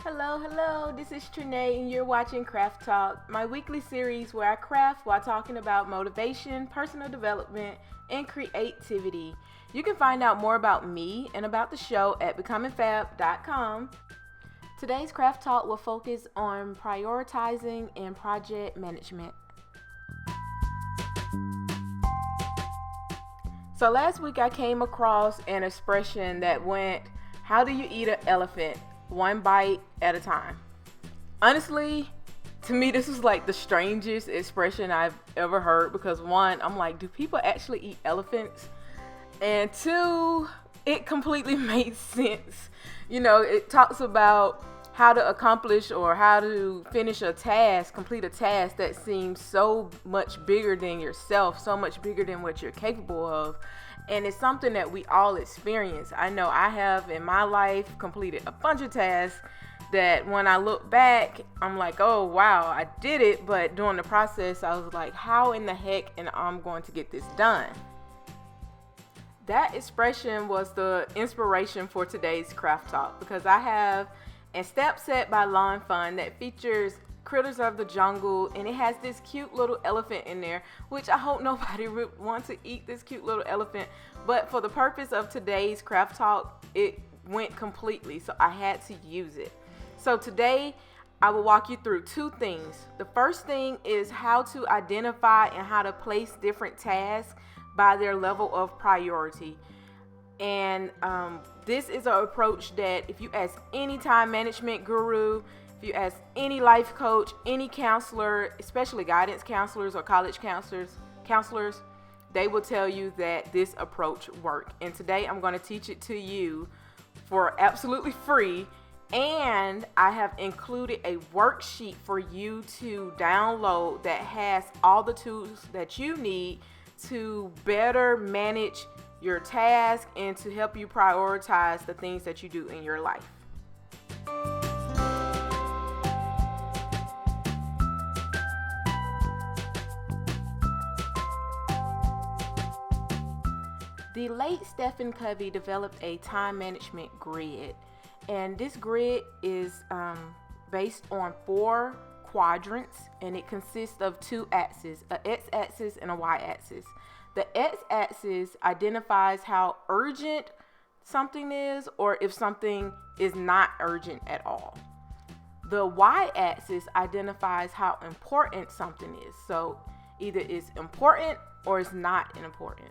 Hello, this is Trinae and you're watching Craft Talk, my weekly series where I craft while talking about motivation, personal development, and creativity. You can find out more about me and about the show at becomingfab.com. Today's Craft Talk will focus on prioritizing and project management. So last week I came across an expression that went, how do you eat an elephant? One bite at a time. Honestly, to me, this was like the strangest expression I've ever heard because one, I'm like, do people actually eat elephants? And two, it completely made sense. It talks about how to accomplish or how to finish a task, complete a task that seems so much bigger than yourself, so much bigger than what you're capable of. And it's something that we all experience. I know I have in my life completed a bunch of tasks that when I look back, I'm like, oh, wow, I did it. But during the process, I was like, how in the heck am I going to get this done? That expression was the inspiration for today's craft talk because I have a step set by Lawn Fawn that features critters of the jungle, and it has this cute little elephant in there, which I hope nobody would want to eat this cute little elephant, but for the purpose of today's craft talk, it went completely, so I had to use it. So today I will walk you through two things. The first thing is how to identify and how to place different tasks by their level of priority. And this is an approach that if you ask any time management guru, if you ask any life coach, any counselor, especially guidance counselors or college counselors, they will tell you that this approach works. And today I'm going to teach it to you for absolutely free. And I have included a worksheet for you to download that has all the tools that you need to better manage your task and to help you prioritize the things that you do in your life. The late Stephen Covey developed a time management grid, and this grid is based on 4 quadrants, and it consists of 2 axes, an x-axis and a y-axis. The x-axis identifies how urgent something is or if something is not urgent at all. The y-axis identifies how important something is. So either it's important or it's not important.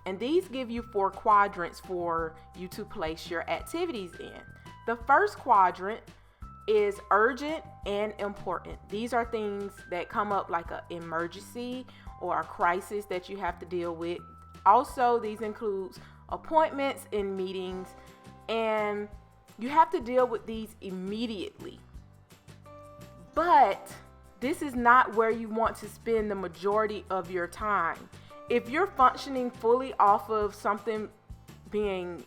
And these give you 4 quadrants for you to place your activities in. The first quadrant is urgent and important. These are things that come up like an emergency or a crisis that you have to deal with. Also, these include appointments and meetings, and you have to deal with these immediately. But this is not where you want to spend the majority of your time. If you're functioning fully off of something being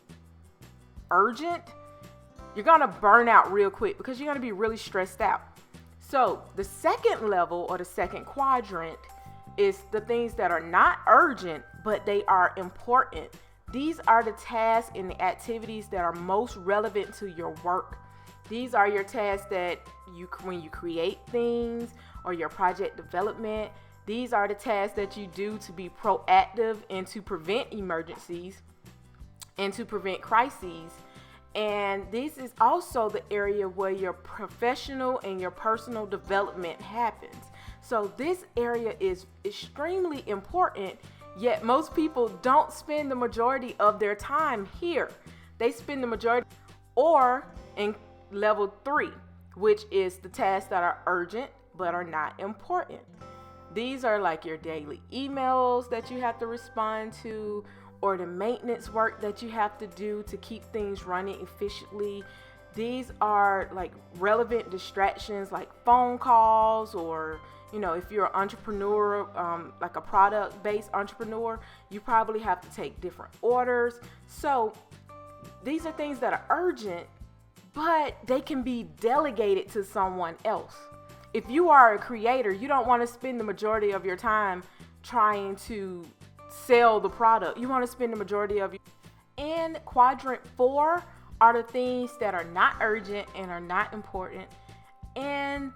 urgent, you're going to burn out real quick because you're going to be really stressed out. So the second level or the second quadrant is the things that are not urgent, but they are important. These are the tasks and the activities that are most relevant to your work. These are your tasks that when you create things or your project development. These are the tasks that you do to be proactive and to prevent emergencies and to prevent crises. And this is also the area where your professional and your personal development happens. So this area is extremely important, yet most people don't spend the majority of their time here. They spend the majority or in level 3, which is the tasks that are urgent but are not important. These are like your daily emails that you have to respond to, or the maintenance work that you have to do to keep things running efficiently. These are like relevant distractions like phone calls, or if you're an entrepreneur, like a product-based entrepreneur, you probably have to take different orders. So these are things that are urgent, but they can be delegated to someone else. If you are a creator, you don't want to spend the majority of your time trying to sell the product. You want to spend the majority of your... In quadrant 4 are the things that are not urgent and are not important. And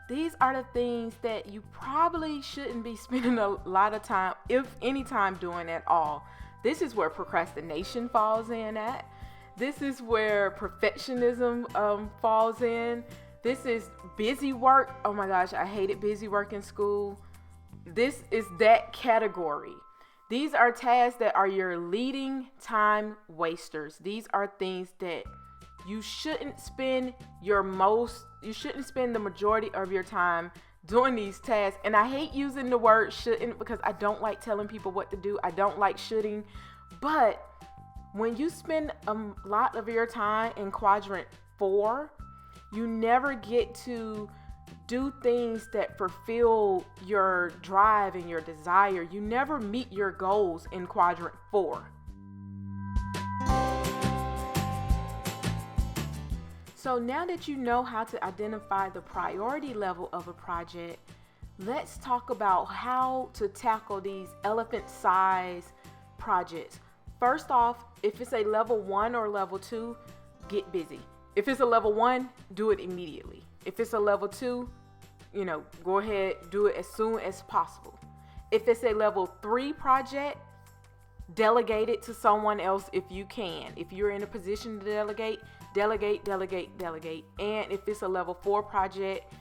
these are the things that you probably shouldn't be spending a lot of time, if any time, doing at all. This is where procrastination falls in at. This is where perfectionism falls in. This is busy work. Oh my gosh, I hated busy work in school. This is that category. These are tasks that are your leading time wasters. These are things that you shouldn't spend the majority of your time doing these tasks. And I hate using the word shouldn't because I don't like telling people what to do. I don't like shoulding. But when you spend a lot of your time in quadrant 4, you never get to do things that fulfill your drive and your desire. You never meet your goals in quadrant 4. So now that you know how to identify the priority level of a project, let's talk about how to tackle these elephant-sized projects. First off, if it's a level 1 or level 2, get busy. If it's a level 1, do it immediately. If it's a level 2, go ahead, do it as soon as possible. If it's a level 3 project, delegate it to someone else if you can. If you're in a position to delegate. And if it's a level 4 project,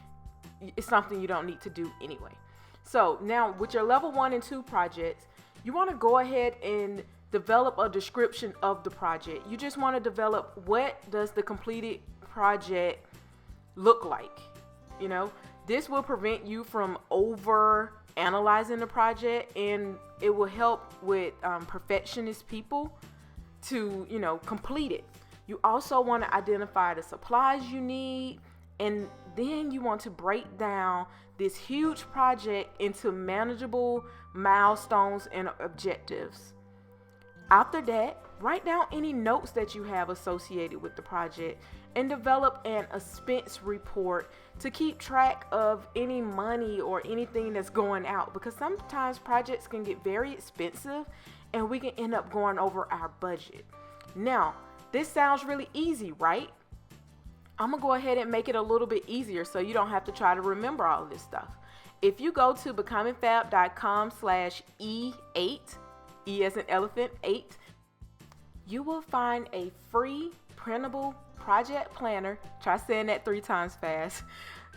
it's something you don't need to do anyway. So now with your level 1 and 2 projects, you want to go ahead and develop a description of the project. You just want to develop, what does the completed project look like? This will prevent you from over analyzing the project, and it will help with perfectionist people to complete it. You also want to identify the supplies you need, and then you want to break down this huge project into manageable milestones and objectives. After that, write down any notes that you have associated with the project and develop an expense report to keep track of any money or anything that's going out, because sometimes projects can get very expensive and we can end up going over our budget. Now, this sounds really easy, right? I'm gonna go ahead and make it a little bit easier so you don't have to try to remember all of this stuff. If you go to becomingfab.com/E8, E as in elephant, 8, you will find a free printable project planner, try saying that 3 times fast,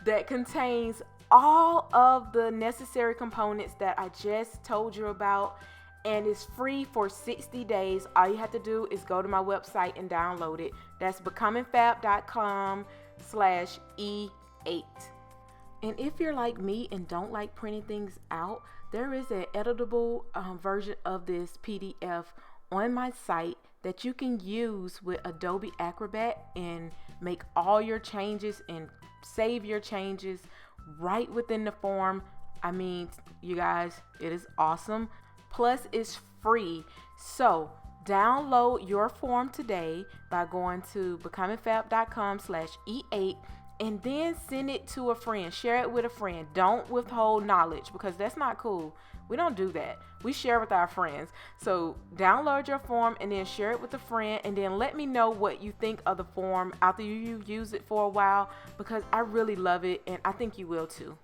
that contains all of the necessary components that I just told you about, and is free for 60 days. All you have to do is go to my website and download it. That's becomingfab.com/E8. And if you're like me and don't like printing things out, there is an editable version of this PDF on my site that you can use with Adobe Acrobat and make all your changes and save your changes right within the form. I mean, you guys, it is awesome. Plus, it's free. So download your form today by going to becomingfab.com/E8 and then send it to a friend. Share it with a friend. Don't withhold knowledge, because that's not cool. We don't do that. We share with our friends. So download your form and then share it with a friend, and then let me know what you think of the form after you use it for a while, because I really love it and I think you will too.